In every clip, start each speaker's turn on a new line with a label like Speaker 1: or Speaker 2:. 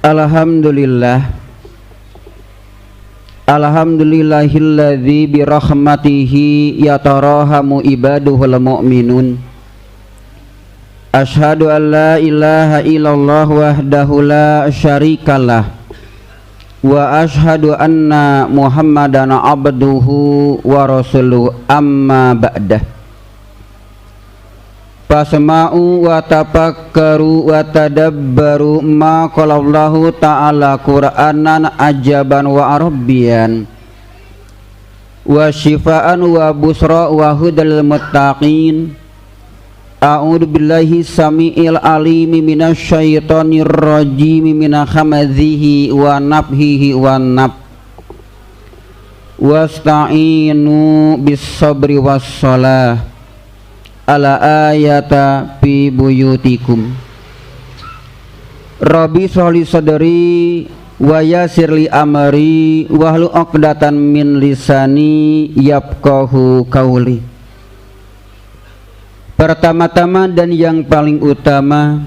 Speaker 1: Alhamdulillah. Alhamdulillahilladzi birahmatihi yatarahamu ibaduhul mu'minun. Asyhadu an la ilaha illallah wahdahu la syarikalah wa asyhadu anna Muhammadan abduhu wa rasuluh amma ba'dah. Fasma'u wa tafakkaru wa tadabbaru ma qala Allahu ta'ala Qur'anan ajaban wa arabbiyan wa syifaan wa busra wa hudal muttaqin. A'udzu billahi samiil alimi minasyaitonir rajim min hamadzihi wa nafhihi wan naf. Wasta'inu bis sabri was shalah ala ayata fi buyutikum. Rabbi sholli sadri wa yassirli amri wahlul 'uqdatam min lisani yafqahu qauli. Pertama-tama dan yang paling utama,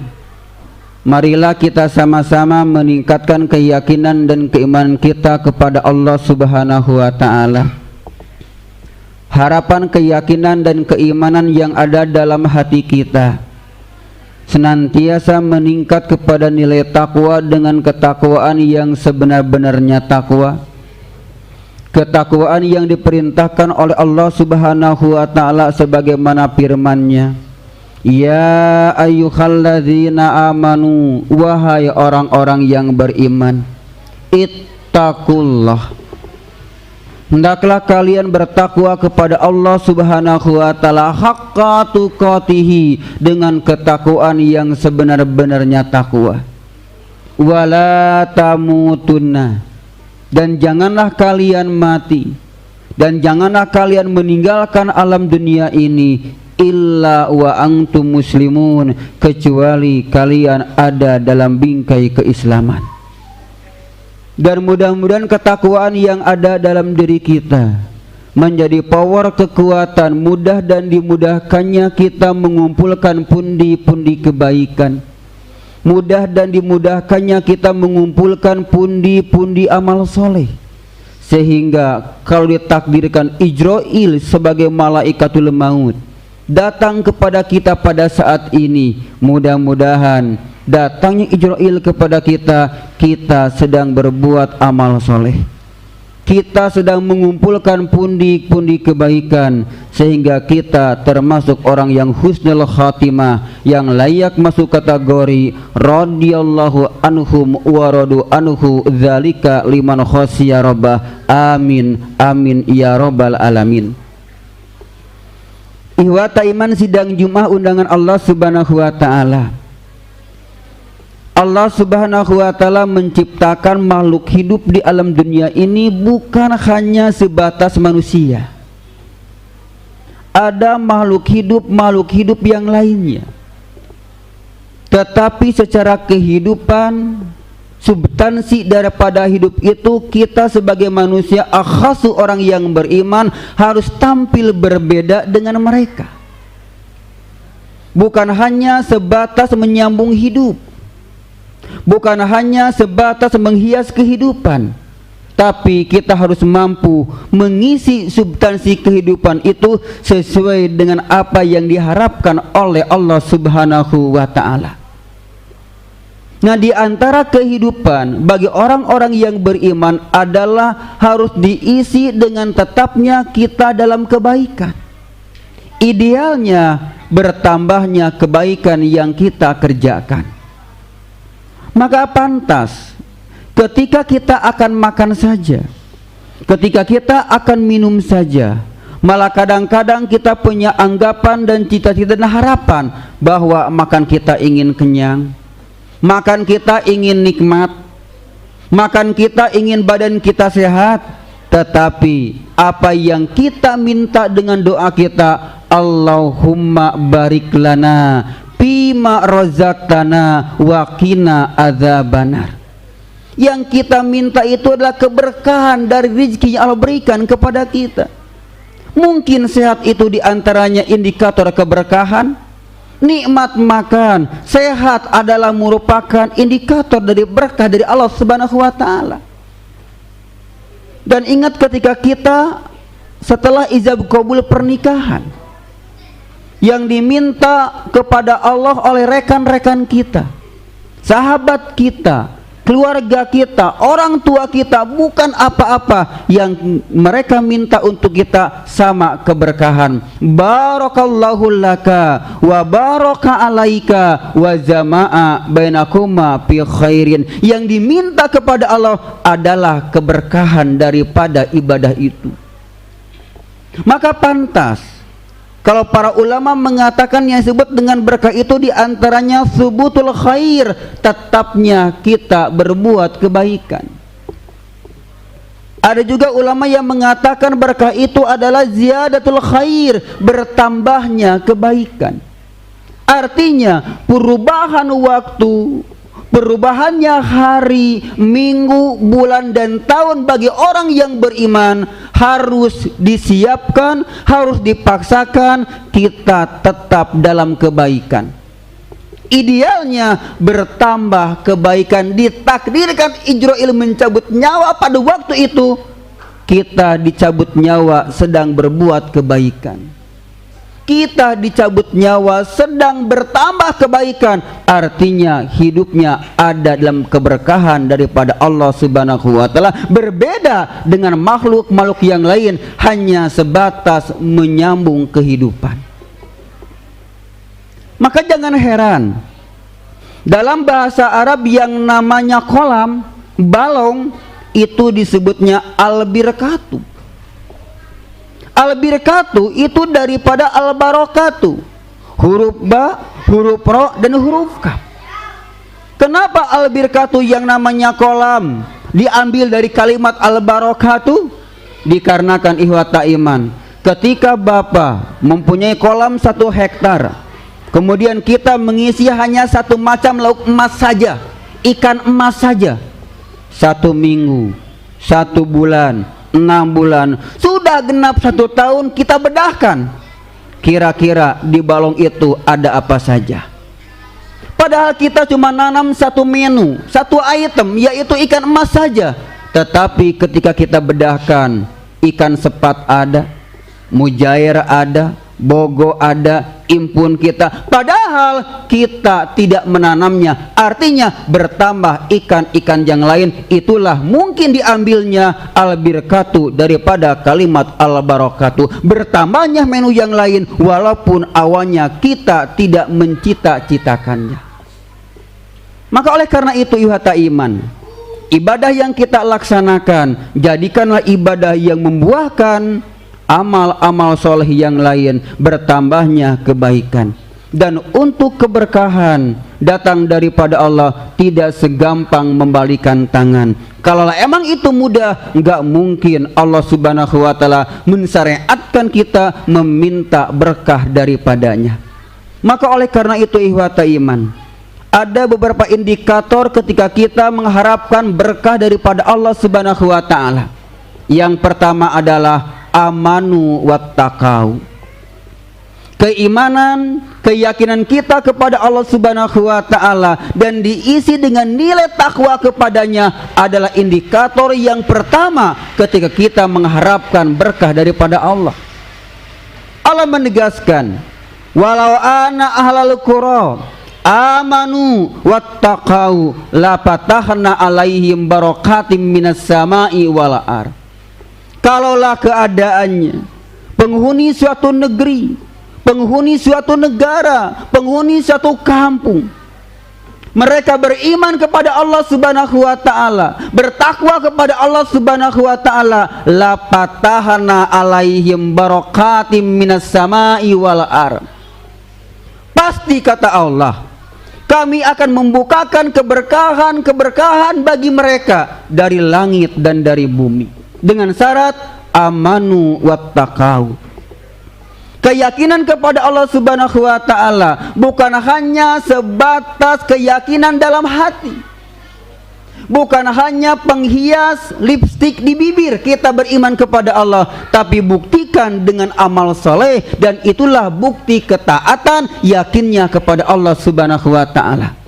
Speaker 1: marilah kita sama-sama meningkatkan keyakinan dan keimanan kita kepada Allah Subhanahu wa ta'ala. Harapan, keyakinan dan keimanan yang ada dalam hati kita senantiasa meningkat kepada nilai takwa dengan ketakwaan yang sebenar-benarnya takwa, ketakwaan yang diperintahkan oleh Allah Subhanahu wa ta'ala sebagaimana firman-Nya, ya ayyuhalladzina amanu, wahai orang-orang yang beriman, ittaqullah, hendaklah kalian bertakwa kepada Allah Subhanahu wa ta'ala haqqa tuqatihi, dengan ketakwaan yang sebenar-benarnya takwa. Wala tamutunna, dan janganlah kalian mati, dan janganlah kalian meninggalkan alam dunia ini illa wa antum muslimun, kecuali kalian ada dalam bingkai keislaman. Dan mudah-mudahan ketakwaan yang ada dalam diri kita menjadi power, kekuatan, mudah dan dimudahkannya kita mengumpulkan pundi-pundi kebaikan, mudah dan dimudahkannya kita mengumpulkan pundi-pundi amal soleh, sehingga kalau ditakdirkan Ijrail sebagai malaikatul maut datang kepada kita pada saat ini, mudah-mudahan datangnya Ijrail kepada kita, kita sedang berbuat amal soleh, kita sedang mengumpulkan pundi-pundi kebaikan, sehingga kita termasuk orang yang husnul khatimah, yang layak masuk kategori radhiyallahu anhum wa radu anhu, dzalika liman khasyiya rabbah. Amin amin ya rabbal alamin. Ihwata iman, sidang Jumat undangan Allah Subhanahu wa ta'ala. Allah Subhanahu wa ta'ala menciptakan makhluk hidup di alam dunia ini bukan hanya sebatas manusia. Ada makhluk hidup yang lainnya. Tetapi secara kehidupan, substansi daripada hidup itu, kita sebagai manusia, akhasu orang yang beriman, harus tampil berbeda dengan mereka. Bukan hanya sebatas menyambung hidup, bukan hanya sebatas menghias kehidupan, tapi kita harus mampu mengisi substansi kehidupan itu sesuai dengan apa yang diharapkan oleh Allah Subhanahu wa ta'ala. Nah, di antara kehidupan bagi orang-orang yang beriman adalah harus diisi dengan tetapnya kita dalam kebaikan. Idealnya bertambahnya kebaikan yang kita kerjakan. Maka pantas ketika kita akan makan saja, ketika kita akan minum saja, malah kadang-kadang kita punya anggapan dan cita-cita dan harapan bahwa makan kita ingin kenyang, makan kita ingin nikmat, makan kita ingin badan kita sehat. Tetapi apa yang kita minta dengan doa kita, Allahumma barik lana fima razaqtana wa qina adzabannar. Yang kita minta itu adalah keberkahan dari rezeki yang Allah berikan kepada kita. Mungkin sehat itu diantaranya indikator keberkahan, nikmat makan, sehat adalah merupakan indikator dari berkah dari Allah Subhanahu wa taala. Dan ingat ketika kita setelah ijab qabul pernikahan, yang diminta kepada Allah oleh rekan-rekan kita, sahabat kita, keluarga kita, orang tua kita, bukan apa-apa. Yang mereka minta untuk kita sama keberkahan. Barakallahu laka wa baraka alaika wa jama'a bainakuma fi khairin. Yang diminta kepada Allah adalah keberkahan daripada ibadah itu. Maka pantas kalau para ulama mengatakan yang disebut dengan berkah itu diantaranya subutul khair, tetapnya kita berbuat kebaikan. Ada juga ulama yang mengatakan berkah itu adalah ziyadatul khair, bertambahnya kebaikan. Artinya perubahan waktu, perubahannya hari, minggu, bulan, dan tahun bagi orang yang beriman harus disiapkan, harus dipaksakan kita tetap dalam kebaikan. Idealnya bertambah kebaikan, ditakdirkan Ijrail mencabut nyawa pada waktu itu, kita dicabut nyawa sedang berbuat kebaikan. Kita dicabut nyawa sedang bertambah kebaikan, artinya hidupnya ada dalam keberkahan daripada Allah Subhanahu wa taala, berbeda dengan makhluk-makhluk yang lain hanya sebatas menyambung kehidupan. Maka jangan heran dalam bahasa Arab yang namanya kolam, balong, itu disebutnya al-birkatu. Al-birkatu itu daripada al-barakatu, huruf ba, huruf ro, dan huruf kaf. Kenapa al-birkatu yang namanya kolam diambil dari kalimat al-barakatu? Dikarenakan ihwata iman, ketika Bapak mempunyai kolam 1 hektar, kemudian kita mengisi hanya 1 macam lauk emas saja, ikan emas saja, 1 minggu, 1 bulan, 6 bulan, sudah genap 1 tahun kita bedahkan, kira-kira di balong itu ada apa saja. Padahal kita cuma nanam 1 menu, 1 item, yaitu ikan emas saja. Tetapi ketika kita bedahkan, ikan sepat ada, mujair ada, bogo ada, impun kita, padahal kita tidak menanamnya. Artinya bertambah ikan-ikan yang lain, itulah mungkin diambilnya al-birkatu daripada kalimat al-barakatu, bertambahnya menu yang lain walaupun awalnya kita tidak mencita-citakannya. Maka oleh karena itu ihwata iman, ibadah yang kita laksanakan jadikanlah ibadah yang membuahkan amal-amal soleh yang lain, bertambahnya kebaikan. Dan untuk keberkahan datang daripada Allah tidak segampang membalikan tangan. Kalau emang itu mudah, nggak mungkin Allah Subhanahu wa taala mensyariatkan kita meminta berkah daripadanya. Maka oleh karena itu ihwata iman, ada beberapa indikator ketika kita mengharapkan berkah daripada Allah Subhanahu wa taala. Yang pertama adalah amanu wattaqau. Keimanan, keyakinan kita kepada Allah Subhanahu wa taala dan diisi dengan nilai takwa kepadanya adalah indikator yang pertama ketika kita mengharapkan berkah daripada Allah. Allah menegaskan, walau ana ahlal qura amanu wattaqau la fatahna alaihim barakatim minas sama'i wal ardh. Kalaulah keadaannya penghuni suatu negeri, penghuni suatu negara, penghuni suatu kampung, mereka beriman kepada Allah Subhanahu wa taala, bertakwa kepada Allah Subhanahu wa taala, la fatahna alaihim barakatim minas sama'i wal ardh. Pasti kata Allah, kami akan membukakan keberkahan-keberkahan bagi mereka dari langit dan dari bumi, dengan syarat amanu wattaqau. Keyakinan kepada Allah Subhanahu wa taala bukan hanya sebatas keyakinan dalam hati. Bukan hanya penghias lipstik di bibir kita beriman kepada Allah, tapi buktikan dengan amal soleh, dan itulah bukti ketaatan yakinnya kepada Allah Subhanahu wa ta'ala.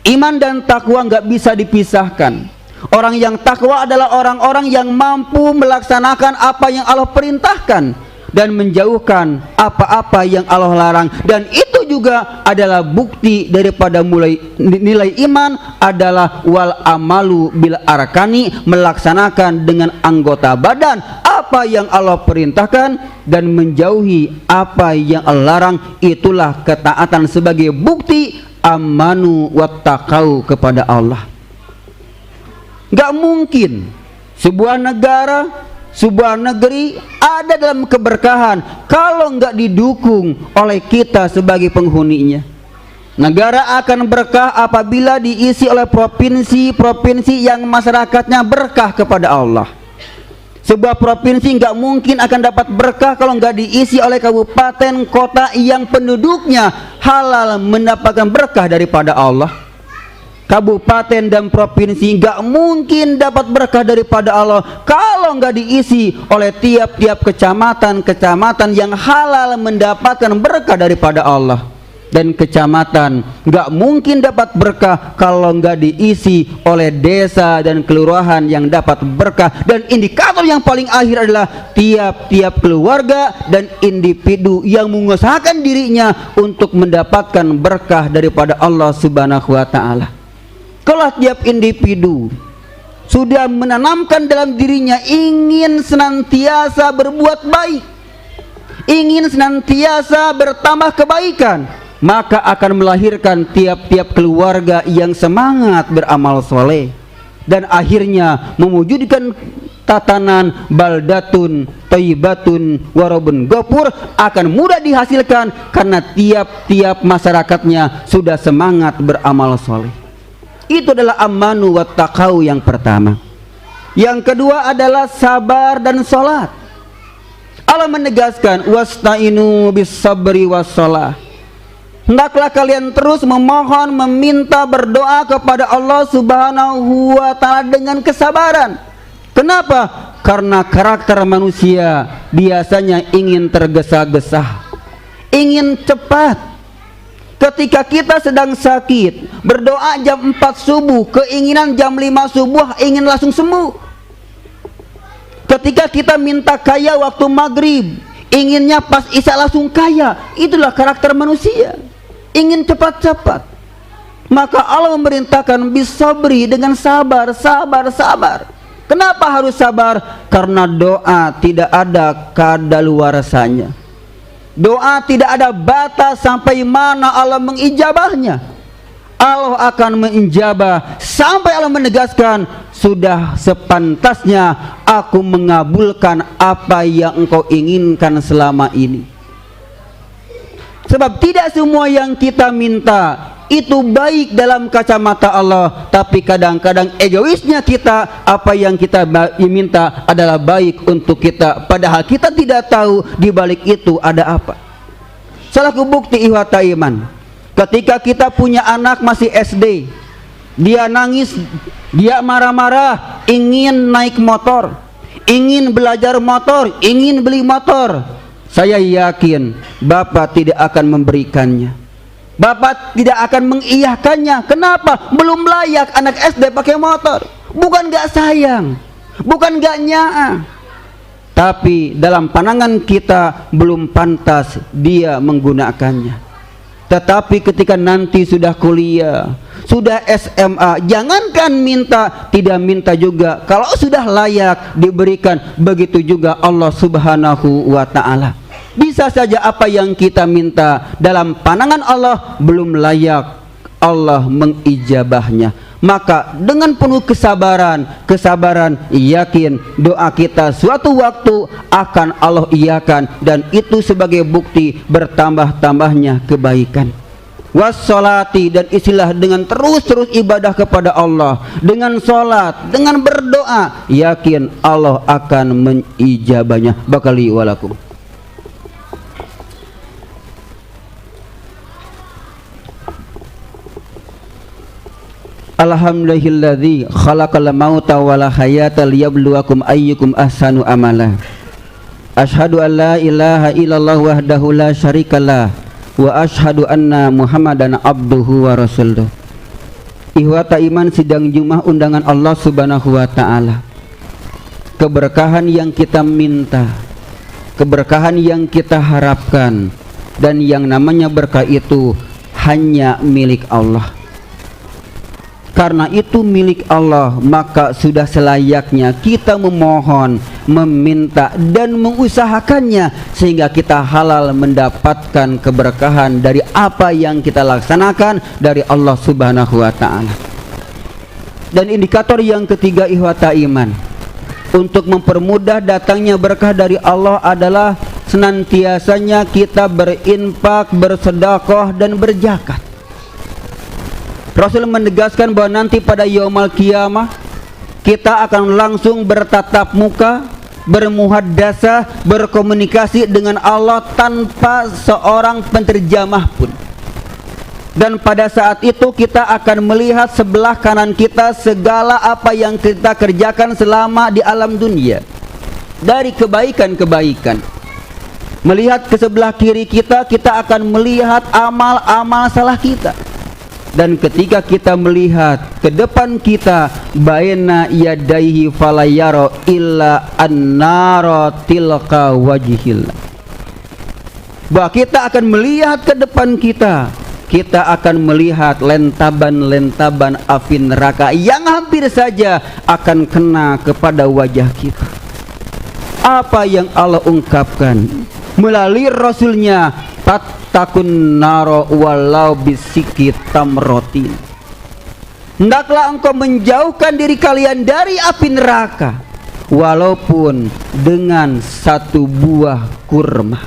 Speaker 1: Iman dan takwa nggak bisa dipisahkan. Orang yang takwa adalah orang-orang yang mampu melaksanakan apa yang Allah perintahkan dan menjauhkan apa-apa yang Allah larang, dan itu juga adalah bukti daripada nilai iman adalah wal amalu bil arkani, melaksanakan dengan anggota badan apa yang Allah perintahkan dan menjauhi apa yang Allah larang. Itulah ketaatan sebagai bukti amanu wattaqau kepada Allah. Gak mungkin sebuah negara, sebuah negeri ada dalam keberkahan kalau nggak didukung oleh kita sebagai penghuninya. Negara akan berkah apabila diisi oleh provinsi-provinsi yang masyarakatnya berkah kepada Allah. Sebuah provinsi nggak mungkin akan dapat berkah kalau nggak diisi oleh kabupaten kota yang penduduknya halal mendapatkan berkah daripada Allah. Kabupaten dan provinsi nggak mungkin dapat berkah daripada Allah kalau nggak diisi oleh tiap-tiap kecamatan yang halal mendapatkan berkah daripada Allah. Dan kecamatan nggak mungkin dapat berkah kalau nggak diisi oleh desa dan kelurahan yang dapat berkah. Dan indikator yang paling akhir adalah tiap-tiap keluarga dan individu yang mengusahakan dirinya untuk mendapatkan berkah daripada Allah Subhanahu wa ta'ala. Kalau tiap individu sudah menanamkan dalam dirinya ingin senantiasa berbuat baik, ingin senantiasa bertambah kebaikan, maka akan melahirkan tiap-tiap keluarga yang semangat beramal soleh, dan akhirnya mewujudkan tatanan baldatun thayyibatun warabun ghafur akan mudah dihasilkan karena tiap-tiap masyarakatnya sudah semangat beramal soleh. Itu adalah amanu wattaqau yang pertama. Yang kedua adalah sabar dan sholat. Allah menegaskan wasta'inu bis sabri was shalah. Hendaklah kalian terus memohon, meminta, berdoa kepada Allah Subhanahu wa ta'ala dengan kesabaran. Kenapa? Karena karakter manusia biasanya ingin tergesa-gesa, ingin cepat. Ketika kita sedang sakit, berdoa jam 4 subuh, keinginan jam 5 subuh ingin langsung sembuh. Ketika kita minta kaya waktu maghrib, inginnya pas isya langsung kaya. Itulah karakter manusia, ingin cepat-cepat. Maka Allah memerintahkan bisabri, dengan sabar. Kenapa harus sabar? Karena doa tidak ada kadaluarsanya. Doa tidak ada batas sampai mana Allah mengijabahnya. Allah akan menijabah sampai Allah menegaskan, sudah sepantasnya aku mengabulkan apa yang engkau inginkan selama ini. Sebab tidak semua yang kita minta itu baik dalam kacamata Allah, tapi kadang-kadang egoisnya kita, apa yang kita minta adalah baik untuk kita, padahal kita tidak tahu di balik itu ada apa. Salah satu bukti ihwata iman, ketika kita punya anak masih SD, dia nangis, dia marah-marah, ingin naik motor, ingin belajar motor, ingin beli motor, saya yakin Bapak tidak akan memberikannya. Bapak tidak akan mengiyakannya. Kenapa? Belum layak anak SD pakai motor. Bukan gak sayang, bukan gak nyaa, tapi dalam pandangan kita belum pantas dia menggunakannya. Tetapi ketika nanti sudah kuliah, sudah SMA, jangankan minta, tidak minta juga, kalau sudah layak diberikan. Begitu juga Allah Subhanahu wa ta'ala. Bisa saja apa yang kita minta dalam pandangan Allah belum layak, Allah mengijabahnya. Maka dengan penuh kesabaran, yakin doa kita suatu waktu akan Allah iyakan, dan itu sebagai bukti bertambah-tambahnya kebaikan. Wassolati, dan istilah dengan terus ibadah kepada Allah, dengan sholat, dengan berdoa, yakin Allah akan mengijabahnya. Bakali walakum. Alhamdulillahilladzi khalaqal mauta wal hayata liyabluwakum ayyukum ahsanu amala. Asyhadu an la ilaha illallah wahdahu la syarikalah wa asyhadu anna Muhammadan abduhu wa rasuluh. Ihwata iman sidang Jumat undangan Allah Subhanahu wa taala. Keberkahan yang kita minta, keberkahan yang kita harapkan, dan yang namanya berkah itu hanya milik Allah. Karena itu milik Allah, maka sudah selayaknya kita memohon, meminta dan mengusahakannya sehingga kita halal mendapatkan keberkahan dari apa yang kita laksanakan dari Allah Subhanahu wa taala. Dan indikator yang ketiga ihwata iman untuk mempermudah datangnya berkah dari Allah adalah senantiasanya kita berinfak, bersedekah dan berzakat. Rasul menegaskan bahwa nanti pada yaumul qiyamah kita akan langsung bertatap muka, bermuhadasah, berkomunikasi dengan Allah tanpa seorang penterjemah pun. Dan pada saat itu kita akan melihat sebelah kanan kita segala apa yang kita kerjakan selama di alam dunia dari kebaikan-kebaikan. Melihat ke sebelah kiri kita, kita akan melihat amal-amal salah kita. Dan ketika kita melihat ke depan kita, baina yadaihi falayaro illa annara tilka wajhillah, bahwa kita akan melihat ke depan kita, kita akan melihat lentaban-lentaban api neraka yang hampir saja akan kena kepada wajah kita. Apa yang Allah ungkapkan melalui Rasulnya, takun naro walau bisikit tamrotin. Hendaklah engkau menjauhkan diri kalian dari api neraka walaupun dengan satu buah kurma.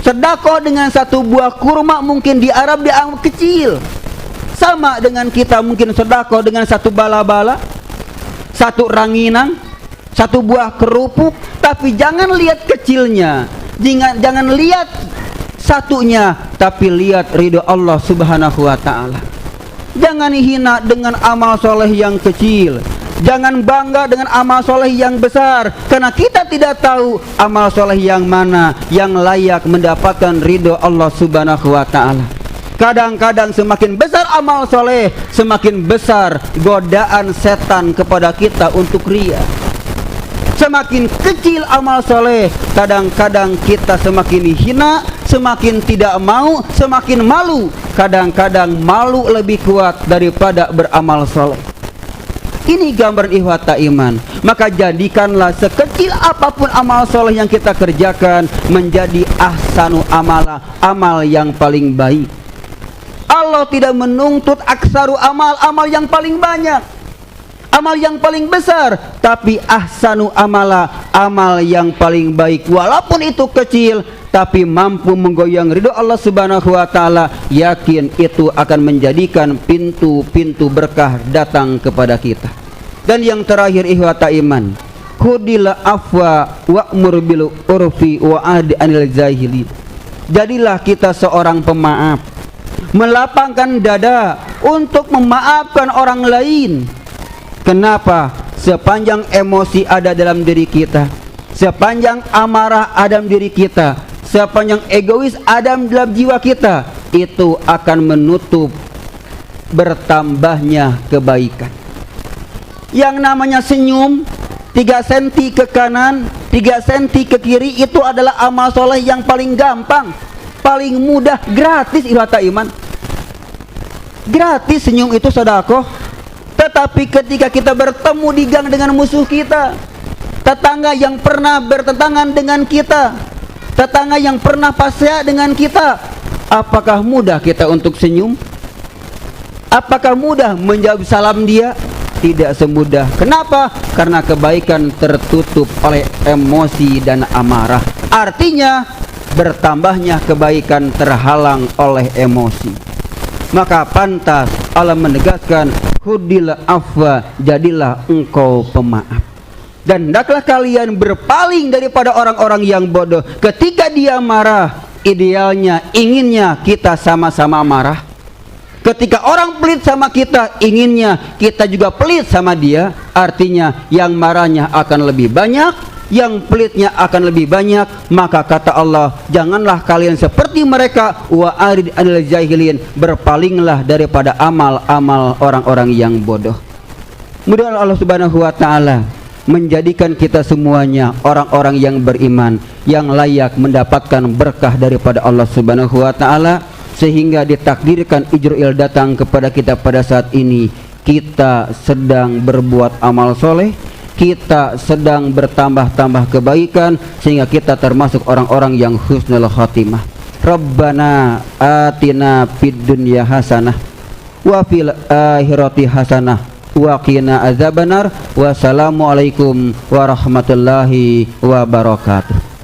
Speaker 1: Sedekah dengan satu buah kurma mungkin di Arab dianggap kecil. Sama dengan kita mungkin sedekah dengan satu bala-bala, satu ranginang, satu buah kerupuk. Tapi jangan lihat kecilnya, jangan lihat satunya, tapi lihat ridho Allah Subhanahu wa taala. Jangan hina dengan amal soleh yang kecil, jangan bangga dengan amal soleh yang besar, karena kita tidak tahu amal soleh yang mana yang layak mendapatkan ridho Allah Subhanahu wa taala. Kadang-kadang semakin besar amal soleh, semakin besar godaan setan kepada kita untuk riya. Semakin kecil amal soleh, kadang-kadang kita semakin hina, semakin tidak mau, semakin malu. Kadang-kadang malu lebih kuat daripada beramal soleh. Ini gambaran ihwata iman. Maka jadikanlah sekecil apapun amal soleh yang kita kerjakan menjadi ahsanu amala, amal yang paling baik. Allah tidak menuntut aksaru amal, amal yang paling banyak, amal yang paling besar, tapi ahsanu amala, amal yang paling baik. Walaupun itu kecil, tapi mampu menggoyang ridho Allah Subhanahu wa taala, yakin itu akan menjadikan pintu-pintu berkah datang kepada kita. Dan yang terakhir ihwata iman, khudil afwa wa'mur bil urfi wa adi anil jahilin. Jadilah kita seorang pemaaf, melapangkan dada untuk memaafkan orang lain. Kenapa? Sepanjang emosi ada dalam diri kita, sepanjang amarah ada dalam diri kita, sepanjang egois ada dalam jiwa kita, itu akan menutup bertambahnya kebaikan. Yang namanya senyum 3 senti ke kanan, 3 senti ke kiri, itu adalah amal soleh yang paling gampang, paling mudah, gratis ihwata iman. Gratis senyum itu sedekah. Tetapi ketika kita bertemu di gang dengan musuh kita, tetangga yang pernah bertentangan dengan kita, tetangga yang pernah fasya dengan kita, apakah mudah kita untuk senyum? Apakah mudah menjawab salam dia? Tidak semudah. Kenapa? Karena kebaikan tertutup oleh emosi dan amarah. Artinya bertambahnya kebaikan terhalang oleh emosi. Maka pantas Allah menegaskan, hudil afwa, jadilah engkau pemaaf. Dan hendaklah kalian berpaling daripada orang-orang yang bodoh. Ketika dia marah, idealnya, inginnya kita sama-sama marah. Ketika orang pelit sama kita, inginnya kita juga pelit sama dia. Artinya yang marahnya akan lebih banyak, yang pelitnya akan lebih banyak. Maka kata Allah, janganlah kalian seperti mereka, wa arid anil jahilin, berpalinglah daripada amal-amal orang-orang yang bodoh. Mudah-mudahan Allah Subhanahu wa taala menjadikan kita semuanya orang-orang yang beriman, yang layak mendapatkan berkah daripada Allah Subhanahu wa taala, sehingga ditakdirkan Ijra'il datang kepada kita pada saat ini. Kita sedang berbuat amal soleh, kita sedang bertambah-tambah kebaikan, sehingga kita termasuk orang-orang yang husnul khatimah. Rabbana atina fid dunya hasanah wa fil akhirati hasanah wa qina adzabannar. Wassalamualaikum warahmatullahi wabarakatuh.